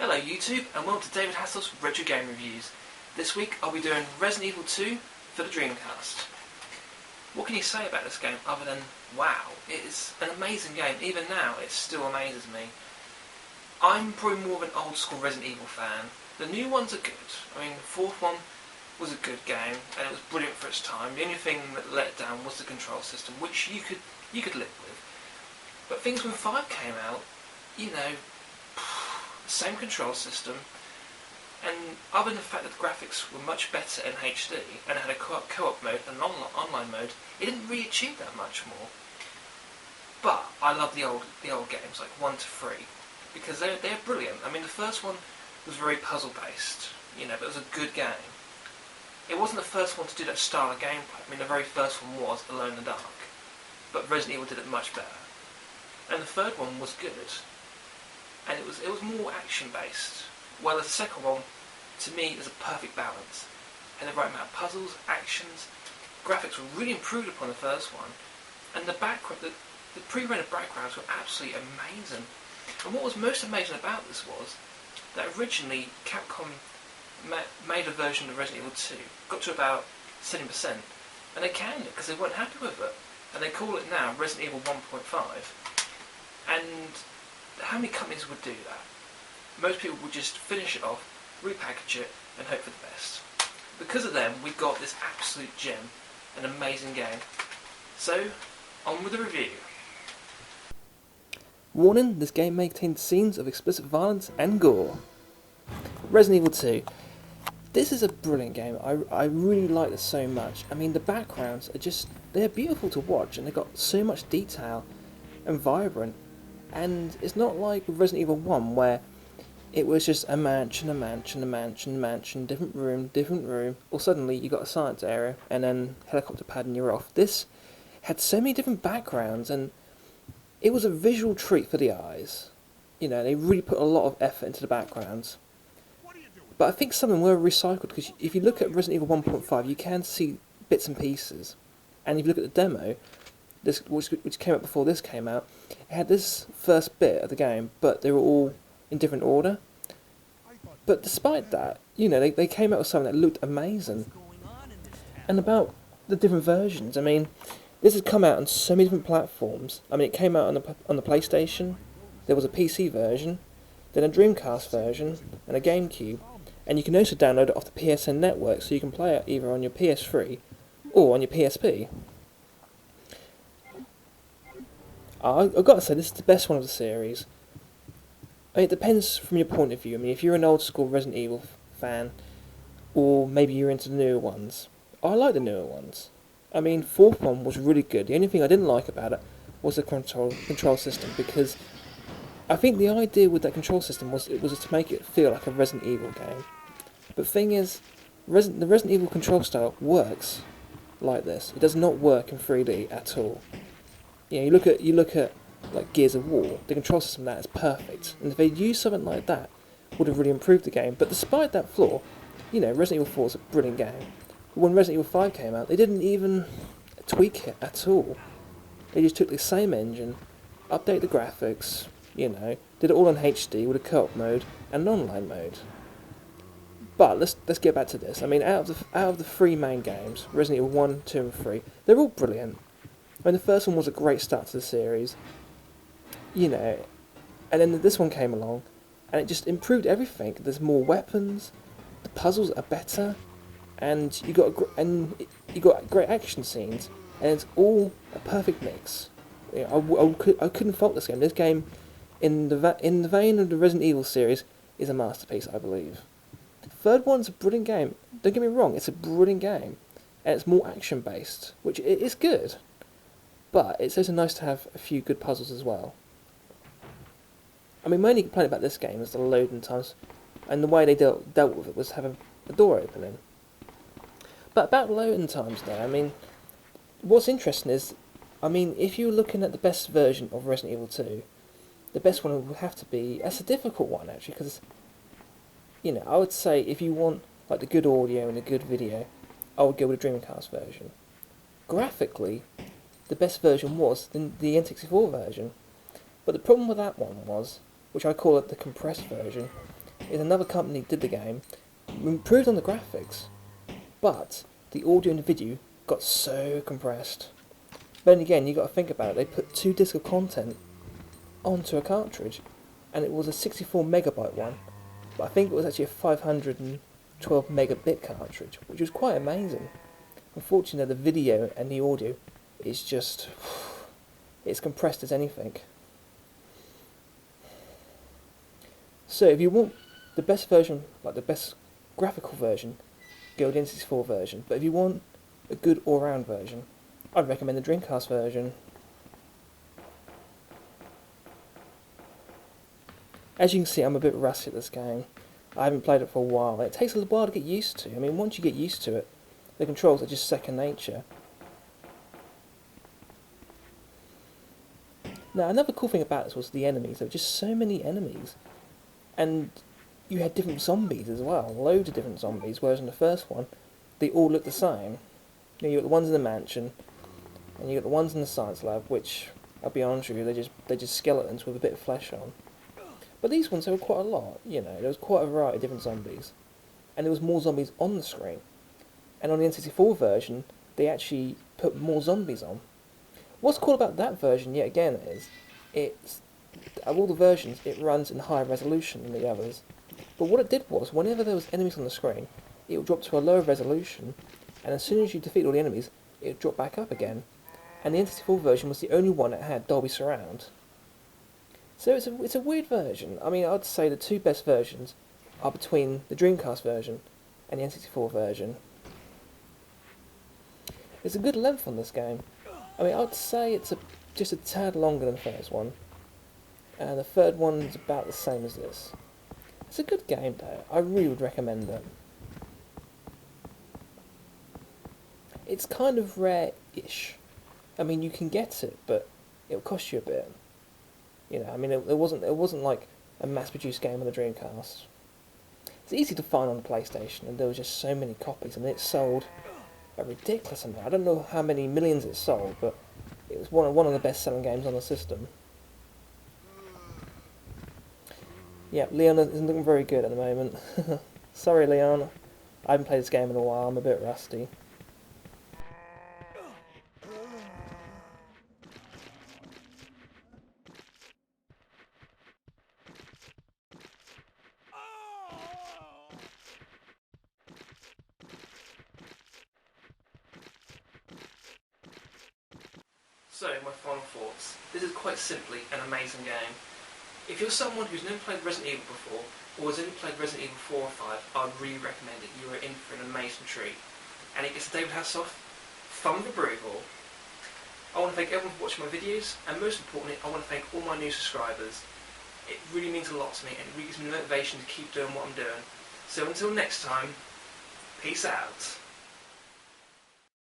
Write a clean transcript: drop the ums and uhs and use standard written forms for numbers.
Hello YouTube, and welcome to David Hassel's Retro Game Reviews. This week I'll be doing Resident Evil 2 for the Dreamcast. What can you say about this game other than, wow, it is an amazing game. Even now it still amazes me. I'm probably more of an old school Resident Evil fan. The new ones are good. I mean, the fourth one was a good game and it was brilliant for its time. The only thing that let it down was the control system, which you could live with. But things when 5 came out, you know, same control system, and other than the fact that the graphics were much better in HD and it had a co-op mode and an online mode, it didn't really achieve that much more. But I love the old games like 1 to 3 because they're brilliant. I mean, the first one was very puzzle based, you know, but it was a good game. It wasn't the first one to do that style of gameplay. I mean, the very first one was Alone in the Dark, but Resident Evil did it much better. And the third one was good. And it was more action based. While the second one, to me, is a perfect balance. And the right amount of puzzles, actions, graphics were really improved upon the first one, and the pre-rendered backgrounds were absolutely amazing. And what was most amazing about this was that originally Capcom made a version of Resident Evil 2, got to about 70%, and they canned it because they weren't happy with it, and they call it now Resident Evil 1.5. And how many companies would do that? Most people would just finish it off, repackage it, and hope for the best. Because of them, we got this absolute gem, an amazing game. So, on with the review. Warning, this game may contain scenes of explicit violence and gore. Resident Evil 2. This is a brilliant game. I really like this so much. I mean, the backgrounds are just, they're beautiful to watch, and they've got so much detail and vibrant. And it's not like with Resident Evil 1 where it was just a mansion, different room, or suddenly you got a science area and then helicopter pad and you're off. This had so many different backgrounds and it was a visual treat for the eyes. You know, they really put a lot of effort into the backgrounds. But I think some of them were recycled because if you look at Resident Evil 1.5 you can see bits and pieces. And if you look at the demo, which came out before this came out, it had this first bit of the game, but they were all in different order. But despite that, you know, they came out with something that looked amazing. And about the different versions, I mean, this has come out on so many different platforms. I mean, it came out on the PlayStation, there was a PC version, then a Dreamcast version, and a GameCube, and you can also download it off the PSN network, so you can play it either on your PS3 or on your PSP. I've got to say, this is the best one of the series. I mean, it depends from your point of view. I mean, if you're an old school Resident Evil fan, or maybe you're into the newer ones. I like the newer ones. I mean, fourth one was really good. The only thing I didn't like about it was the control system, because I think the idea with that control system was to make it feel like a Resident Evil game. But the thing is, the Resident Evil control style works like this. It does not work in 3D at all. You know, you look at like Gears of War, the control system of that is perfect, and if they'd used something like that, would have really improved the game. But despite that flaw, you know, Resident Evil 4 is a brilliant game. But when Resident Evil 5 came out, they didn't even tweak it at all. They just took the same engine, updated the graphics, you know, did it all on HD with a co-op mode and an online mode. But let's get back to this. I mean, out of the 3 main games, Resident Evil 1, 2 and 3, they're all brilliant. I mean, the first one was a great start to the series, you know, and then this one came along, and it just improved everything. There's more weapons, the puzzles are better, and you got great action scenes, and it's all a perfect mix. You know, I couldn't fault this game. This game, in the vein of the Resident Evil series, is a masterpiece, I believe. The third one's a brilliant game. Don't get me wrong, it's a brilliant game, and it's more action based, which it is good. but it's also nice to have a few good puzzles as well. I mean, my only complaint about this game is the loading times, and the way they dealt with it was having a door opening. But about loading times though, I mean, what's interesting is, I mean, if you're looking at the best version of Resident Evil 2, the best one would have to be, that's a difficult one actually, because, you know, I would say if you want like the good audio and a good video, I would go with the Dreamcast version. Graphically, the best version was the N64 version, but the problem with that one was, which I call it the compressed version, is another company did the game, improved on the graphics, but the audio and the video got so compressed. But then again, you got to think about it, they put 2 discs of content onto a cartridge, and it was a 64 megabyte one, but I think it was actually a 512 megabit cartridge, which was quite amazing. Unfortunately, the video and the audio is just, it's compressed as anything. So if you want the best version, like the best graphical version, go with the N64 version, but if you want a good all-round version, I'd recommend the Dreamcast version. As you can see, I'm a bit rusty at this game. I haven't played it for a while. It takes a little while to get used to. I mean, once you get used to it, the controls are just second nature. Now, another cool thing about this was the enemies. There were just so many enemies. And you had different zombies as well. Loads of different zombies, whereas in the first one, they all looked the same. You know, you got the ones in the mansion, and you got the ones in the science lab, which, I'll be honest with you, they're just skeletons with a bit of flesh on. But these ones, there were quite a lot, you know, there was quite a variety of different zombies. And there was more zombies on the screen. And on the N64 version, they actually put more zombies on. What's cool about that version, yet again, is, it's, of all the versions, it runs in higher resolution than the others. But what it did was, whenever there was enemies on the screen, it would drop to a lower resolution, and as soon as you defeat all the enemies, it would drop back up again. And the N64 version was the only one that had Dolby Surround. So it's a weird version. I mean, I'd say the 2 best versions are between the Dreamcast version and the N64 version. There's a good length on this game. I mean, I'd say it's just a tad longer than the first one. And the third one is about the same as this. It's a good game though. I really would recommend it. It's kind of rare-ish. I mean, you can get it, but it'll cost you a bit. You know, I mean, it wasn't like a mass-produced game on the Dreamcast. It's easy to find on the PlayStation, and there were just so many copies, and it sold a ridiculous amount. I don't know how many millions it sold, but it was one of the best-selling games on the system. Yeah, Leon isn't looking very good at the moment. Sorry, Leon. I haven't played this game in a while. I'm a bit rusty. So, my final thoughts. This is quite simply an amazing game. If you're someone who's never played Resident Evil before, or has only played Resident Evil 4 or 5, I would really recommend it. You are in for an amazing treat. And it gets David Hasselhoff thumb of approval. I want to thank everyone for watching my videos, and most importantly, I want to thank all my new subscribers. It really means a lot to me, and it really gives me the motivation to keep doing what I'm doing. So until next time, peace out.